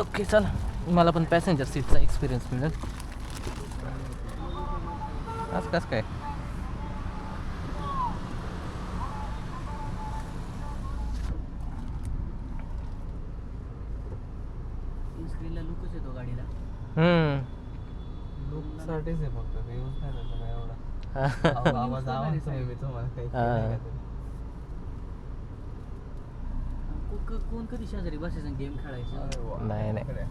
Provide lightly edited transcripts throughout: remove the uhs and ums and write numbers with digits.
Okay चला, मला पण पॅसेंजर सीटचा एक्सपिरियन्स मिळेल. आज कसं काय स्क्रीनला लुकच येतो गाडीला. लुकसाठीच आहे फक्त, ते यूज नाही त्याचा काय एवढा. आवाज आवडतोय मी तुम्हाला काही केलं का तरी. कोण कधी शेजारी बसायचं गेम खेळायचं. अरे वा. नाही नाही काय झालंय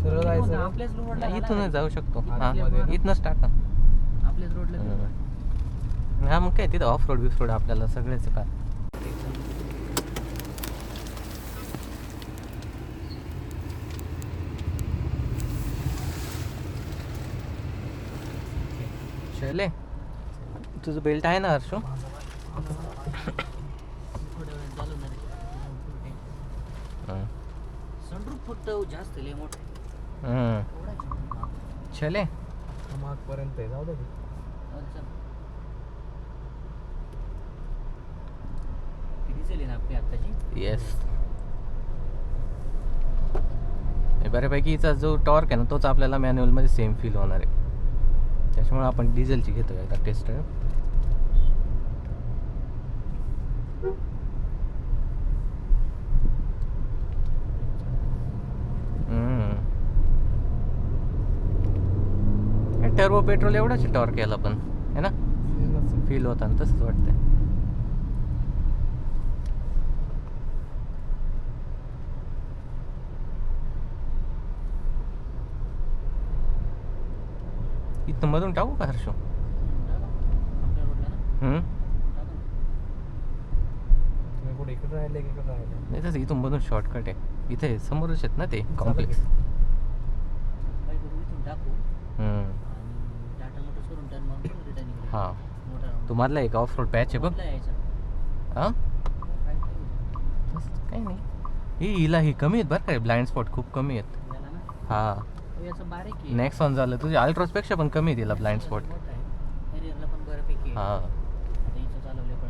सरळ जायचं ना? आपल्याच रोडला नाही, इथूनच जाऊ शकतो. हा, हां मध्ये. इथनंच टाका. आपल्याच रोडला हा मग काय तिथं ऑफ रोड बिफ रोड आपल्याला सगळेच का. चले, तुझं बेल्ट आहे ना हर्षू? थोड्या वेळ चालवणार आहे. सनरूफ फक्त जास्त लय मोठं चले मागपर्यंत आहे, जाऊ दे. डिझेल आहे ना आपली आत्ताची. येस. बऱ्यापैकी हिचा जो टॉर्क आहे ना तोच आपल्याला मॅन्युअलमध्ये सेम फील होणार आहे. त्याच्यामुळे आपण डिझेलची घेतो एकदा टेस्ट ड्राईव्ह. टर्बो पेट्रोल एवढाच टॉर्क याला पण है ना, फील होता ना तसंच वाटतंय. इथं मधून टाकू का हर्षू? आपल्या रोडला ना तुम्ही कुठे इकडे राहिले की इकडे राहिले? नाही तसं इथून मधून शॉर्टकट आहे. इथे समोरच आहेत ना ते कॉम्प्लेक्स. काय करू, इथून टाकू आणि टाटा मोटर्स करून टर्न मारून रिटर्न इकडे. हां मोठा तुम्हाला एक ऑफ रोड पॅच आहे बघ. कुठला यायचा हां काय काही नाही. हिला ही कमी आहेत बरं काय, ब्लाइंड स्पॉट खूप कमी आहेत. याला ना हां याचं बारीक आहे. नेक्स्ट झालं तुझ्या अल्ट्रोजपेक्षा पण कमी आहे तिला ब्लाइंड स्पॉट. मोठा आहे. हॅरियरला पण बऱ्यापैकी आहे. हां आता इथं चालवले पण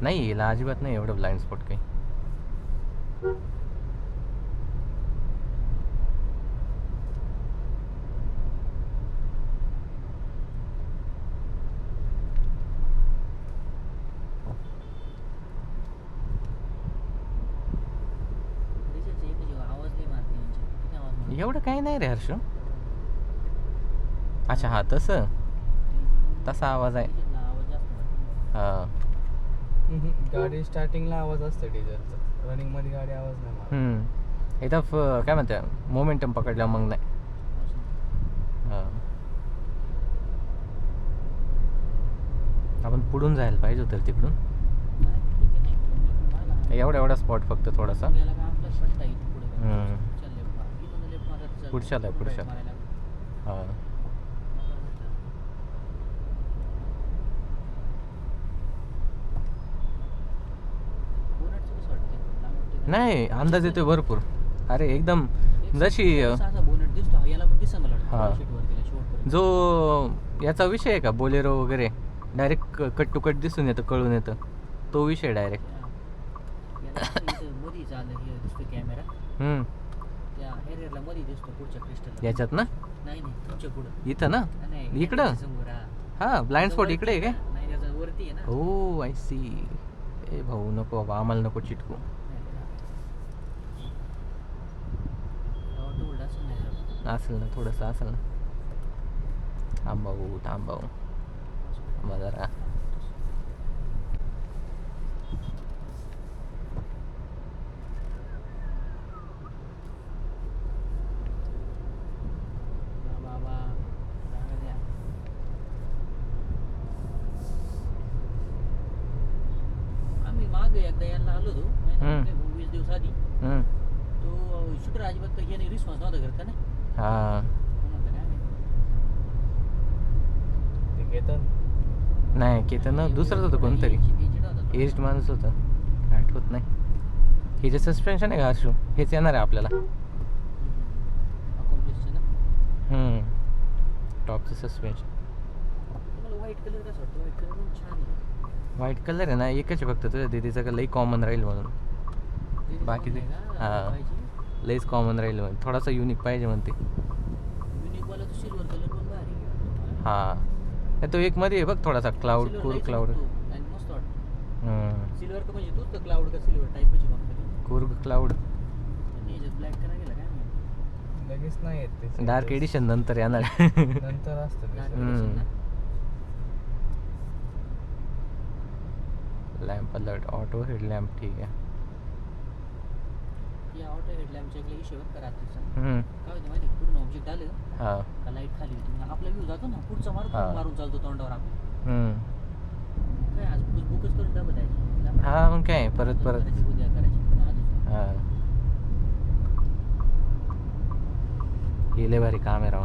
नाही हिला अजिबात नाही एवढं ब्लाइंड स्पॉट काही. आवाज नाही मारते यांचे. किती आवाज मारते? एवढं काही नाही रे हर्ष. अच्छा हां तसं तसा आवाज आहे. डिझेलला आवाज जास्त मारते. हां गाडी स्टार्टिंगला आवाज असतो डिझेलचा, रनिंग मध्ये गाडी आवाज नाही मारत. इथं काय म्हणते मोमेंटम पकडल्या मग नाही. हां आपण पुढून जायला पाहिजे होतं तिकडून. नाही, ठीक आहे, नाही. मारला. एवढा फक्त थोडासा. गेला का आपलाच पट्टा आहे इथं पुढे. हम्म. चल left मार. इथून left मारायचं चल. पुढच्याला आहे, right पुढच्याला. मारायला. हां बोनटचं कसं वाटतंय? लांब वाटतंय का? नाही अंदाज येतोय भरपूर. अरे एकदम एक जशी असा बोनट दिसतो. याला पण दिसेल मला वाटतं. हा. sheet वरतीला शेवटपर्यंत. जो याचा विषय आहे का बोलेरो वगैरे डायरेक्ट कट टू कट दिसून येतं, कळून येतं तो विषय डायरेक्ट. याला इथं मध्ये चाललं हे दिसतो कॅमेरा. त्या हॅरियरला मध्ये दिसतो पुढच्या क्रिस्टलला. याच्यात ना नाही तुमच्या पुढं. इथं ना नाही इकडं? त्याच्या समोर, हा. हां ब्लाइंड स्पॉट वरती इकडे आहे आहे काय? ना? नाही त्याच्या वरती आहे ना. हो आय सी. ए भाऊ नको बाबा, आम्हाला नको चिटकू. ऑटो उलटा असेल नाही जरा. असेल ना थोडंसं असेल ना. थांबाऊ जरा. बाबा जागा द्या. आम्ही मागे एकदा यायला आलो होतो माहिती आहे का? 20 दिवस आधी. तो शूटर अजिबात याने रिस्पॉन्स नव्हता करत का ना. हां कोण होतं काय माहिती. ते केतन नाही केतन दुसरंच होतं कोणतरी. एजंट होता तो. एज्ड माणूस होतं, काय आठवत नाही. हे जे सस्पेन्शन आहे का हर्षू, हेच येणार आहे आपल्याला. Accomplice चं ना. टॉपचं सस्पेन्शन. तुम्हाला व्हाईट कलर कसा वाटतो? व्हाईट कलर पण छान आहे. व्हाईट कलर आहे ना एकच आहे फक्त तुझ्या दीदीचा का लई कॉमन राहील म्हणून. बाकी ते हां लईच कॉमन राहील म्हणून थोडासा युनिक पाहिजे म्हणते. युनिक वाला तो सिल्वर कलर पण भारी आहे. हां तो एक मध्ये आहे बघ थोडासा cloud Silver cool light cloud. असतो आणि मस्त वाटतं. सिल्वर का म्हणजे तोच तर क्लाउड का सिल्वर टाईपची फक्त. कुर्ग क्लाउड आणि याच्यात ब्लॅक करा गेला काय माहिती. लगेच नाही येत ते डार्क एडिशन नंतर येणार. नंतर असतं ते Dark सगळं. edition ना. लॅम्प अलर्ट ऑटो हेडलॅम्प ठीक आहे. या ऑटो हेडलॅम्पच्या इकडे इशेवर करा रात्रीचा. हम्म. काय होतं माहिती आहे? पुढून ऑब्जेक्ट आलं हां का लाईट खाली होती. मग आपला व्ह्यू जातो ना पुढचा हा. मारून चालतो तोंडावर आपल्या. हम्म. काय आज बुकच करून टाकत आहे. हां मग काय परत करायची, उद्या करायची आज. हां हे लय भारी काम आहे राव.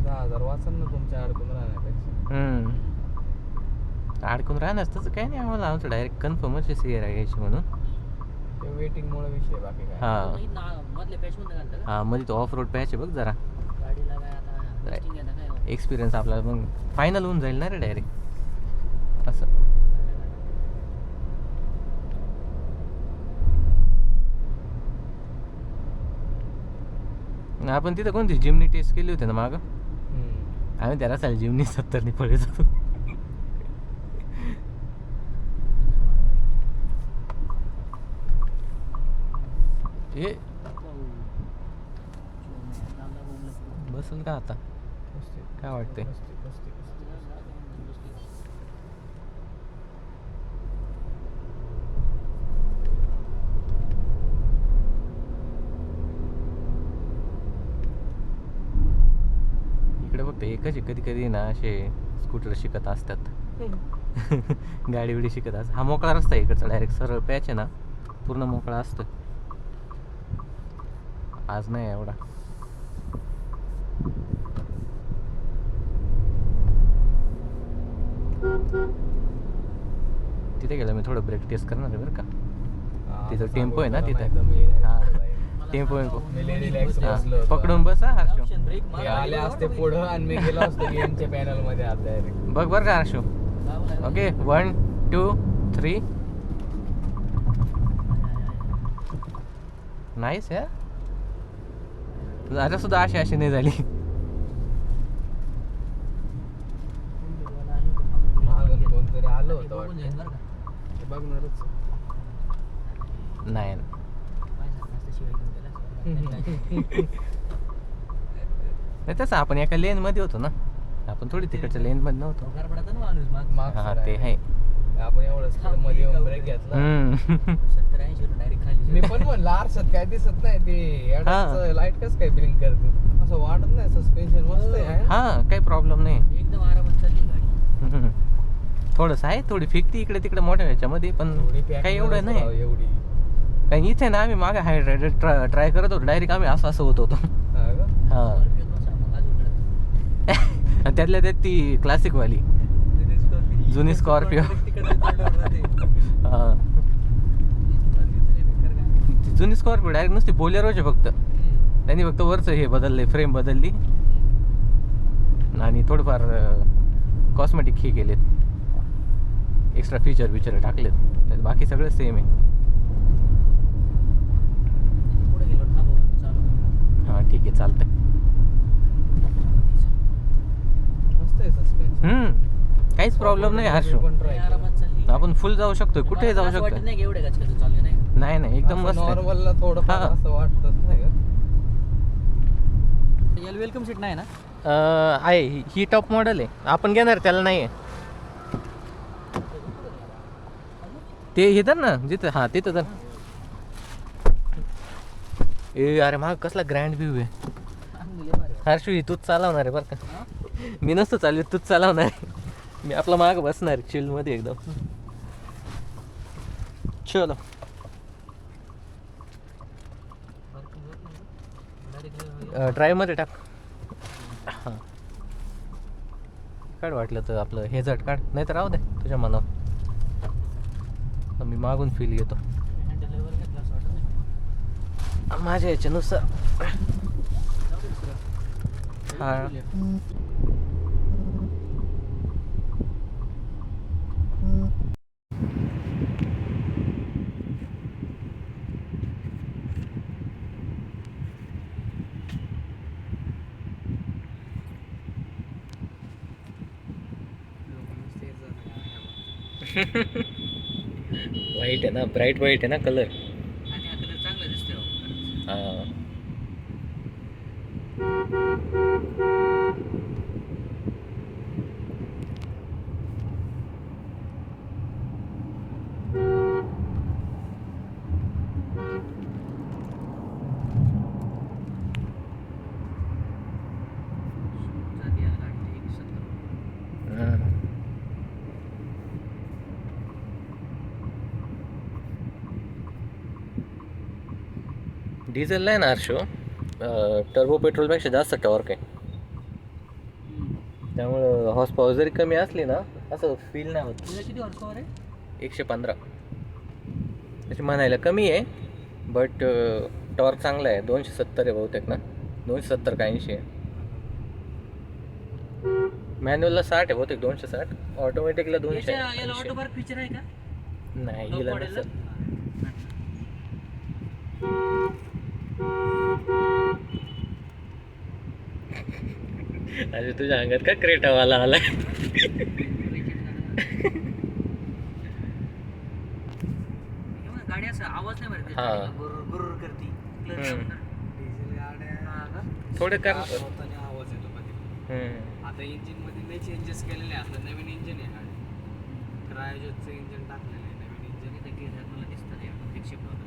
10,000 वाचन ना तुमच्या अडकून राहण्यापेक्षा. अडकून राहणार तसं काही नाही आम्हाला आमचं डायरेक्ट कन्फर्मच आहे घ्यायची म्हणून. ते वेटिंगमुळे विषय बाकी काय. हां नाही ना, मधल्या पॅच मध्ये घालता का? हां मध्ये तो ऑफ रोड पॅच आहे बघ जरा गाडीला काय आता testing आहे ना काय. एक्सपिरियन्स आपला मग फायनल होऊन जाईल ना रे डायरेक्ट असं. आपण तिथं कोणती जिमनी टेस्ट केली होती ना मागं. आम्ही त्याला चालेल जिमनी 70 पळत होतो. ए बसल का आता काय वाटतंय. इकडे फक्त एकच आहे कधी कधी ना असे स्कूटर शिकत असतात. गाडी बिडी शिकत असतात. हा मोकळा रस्ता आहे इकडचा डायरेक्ट सरळ पॅच आहे ना पूर्ण मोकळा असतो. आज नाही एवढा. तिथे गेलं मी थोडं ब्रेक टेस्ट करणार आहे बरं का. तिथं टेम्पो आहे ना तिथं. हां टेम्पो पकडून बस हा हर्षू. ऑप्शन ब्रेक हे आले असते पुढं आणि मी गेलो असतो गेमच्या पॅनल मध्ये आता डायरेक्ट. बघ बरं का हर्षू. ओके 1 2 3 नाईस यार. आता सुद्धा अशी नाही झाली. मागून कोणतरी आलं होतं वाटतं. ते बघणारच. नाही नाही तसं आपण एका लेन मध्ये होतो ना. आपण थोडी तिकडच्या लेन मध्ये नव्हतो. मागचं हा ते direct. आहे. आपण एवढंच पुढं मध्ये येऊन ब्रेक घेतला. मी पण म्हणलं आरशात काय दिसत नाही ते लाईट कसं काय ब्लिंक करते असं वाटत नाही. सस्पेन्शन मस्त आहे. हा काही प्रॉब्लेम नाही. एकदम आरामात चालली गाडी. थोडंसं आहे थोडी फिरती इकडे तिकडे मोठ्या ह्याच्यामध्ये पण थोडी pack काही एवढं नव्हतं राव, नाही. एवढी कारण इथे ना आम्ही मागे हायड्रेटेड ट्राय करत होतो डायरेक्ट आम्ही असं होत होतो. हा का? हा Scorpio नको सांग, मग अजून कळत. आणि त्यातल्या त्यात ती क्लासिक वाली जुनी स्कॉर्पिओ. हा ती जुनी स्कॉर्पिओ डायरेक्ट नुसती बोलेरोच आहे फक्त. त्यांनी फक्त वरचं हे बदलले फ्रेम बदलली आणि थोडंफार कॉस्मेटिक हे केलेत. एक्स्ट्रा फीचर टाकलेत. बाकी सगळं सेम आहे. पुढे गेलो थांबव चालू. हां ठीक आहे चालतंय. मस्त आहे सस्पेन्शन. काहीच प्रॉब्लेम नाही हर्षू. पण try केलं. आरामात चालली. आपण फुल जाऊ शकतो कुठेही जाऊ मला असं वाटत शकतो. नाही की एवढे गचकच चालले नाही. नाही एकदम असं मस्त आहे. नॉर्मलला थोडंफार हा. असं वाटतच नाही का? याला वेलकम सीट नाही ना. आहे ही टॉप मॉडेल आहे. आपण घेणार त्याला नाही आहे. ते हे तर ना जिथं हां तिथं तर. ए अरे माग कसला ग्रँड व्ह्यू आहे. हर्षू ही तूच चालवणार आहे बरं का. मी नसतो चालू तूच चालवणार आहे. मी आपला माग बसणार चिल मध्ये एकदम. चलो ड्राईव्ह मध्ये टाक. हां काढ वाटलं तर आपलं हे झट काढ नाही तर राहू दे तुझ्या मनावर. मी मागून फील घेतो माझ्या याच्यानुसार. हा व्हाईट आहे ना, ब्राईट व्हाईट आहे ना कलर. आणि हा कलर चांगला दिसतोय अहो. हा. जाती याला गाडीला 170. हा. डिझेलला आहे ना हर्षो, टर्बो पेट्रोलपेक्षा जास्त टॉर्क आहे. त्यामुळं हॉर्स पॉवर जरी कमी असली ना असं फील नाही होत. तुझा किती हॉर्स पॉवर आहे? 115. त्याची म्हणायला कमी आहे, बट टॉर्क चांगला आहे. 270 आहे बहुतेक ना, 270 का 80 आहे. मॅन्युअलला 60 आहे बहुतेक, 260. ऑटोमॅटिकला 200 याला ऑटो पार्क फीचर आहे का? नाही Top हिला model ला? नसेल. अरे तुझ्या अंगात का क्रेटावाला आलाय? गाडी असा आवाज नाही मारत, हा. गुरुर करती. डिझेल गाड्या थोडं कर. आवाज येतो कधी. आता इंजिन मध्ये नाही चेंजेस केलेले आहे. आता नवीन इंजिन आहे गाडी, क्रायोजोचं इंजिन टाकलेलं आहे नवीन इंजिन. मला दिसतात शिफ्ट होतं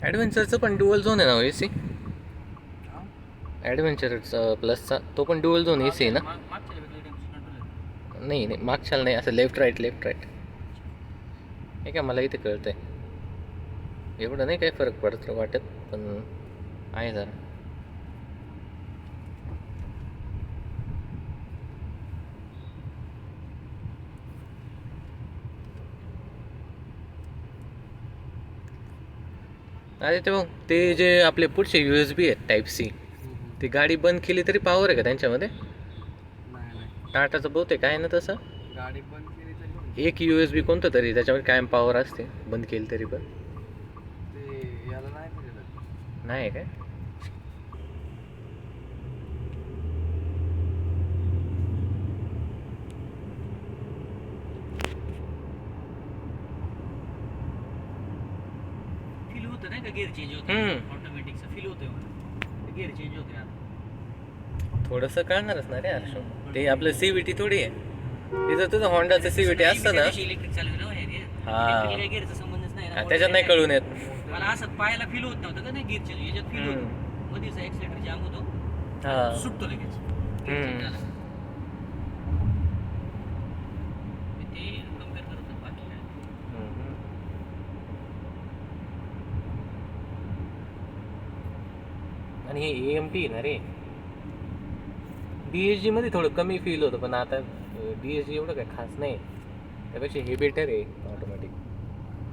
ॲडव्हेंचरचं पण ड्युअल झोन आहे ना ए सी. ॲडव्हेंचरचा प्लसचा तो पण ड्युअल झोन ए सी आहे ना. नाही नाही मागच्याला नाही, असं लेफ्ट राईट हे काय मला इथे कळतंय. एवढं नाही काही फरक पडत वाटत, पण आहे जरा. अरे ते बघ, ते जे आपले पुढचे USB आहेत टाईप C, ती गाडी बंद केली तरी पॉवर आहे का त्यांच्यामध्ये? नाही टाटाचं बहुतेक आहे ना तसं. गाडी बंद केली तरी एक USB कोणतं तरी त्याच्यामध्ये कायम पॉवर असते, बंद केली तरी पण. ते याला नाही फिरत. नाही काय? फील होतं नाही का गिअर चेंज होतं, ऑटोमॅटिकचा फील होतोय मला. गिअर चेंज होतोय आता. थोडंसं कळणारच ना रे हर्ष. ते आपलं CVT थोडी आहे. तिथं तुझं होंडाचं CVT असतं ना. इलेक्ट्रिक चालू आहे ना हे. हा. इलेक्ट्रिकला काही गिअरचा संबंधच नाही ना. त्याच्यात नाही कळून येत. मला असं पायाला फील होत नव्हतं का नाही गिअर चेंज, याच्यात फील होतं. मध्येच ॲक्सिलेटर जाम होतो, हा. सुटतो लगेच. मी ते कम्पेअर करत होतो बाकी काय. आणि हे AMT ना रे. DSG मध्ये थोडं कमी फील होतं, पण आता DSG एवढं काय खास नाही. त्यापेक्षा हे बेटर आहे ऑटोमॅटिक.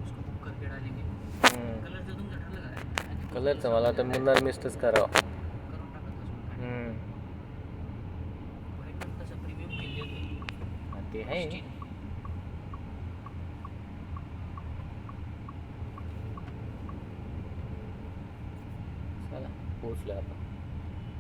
उसको बुक करके डालेंगे. कलरचं तुमचं ठरलं काय? कलरचं मला आता मुन्नार मिस्टच करावं. करून टाकत असं. व्हाईट पण तसं प्रीमियम केली होती. ते आहे. चला पोचलो आता.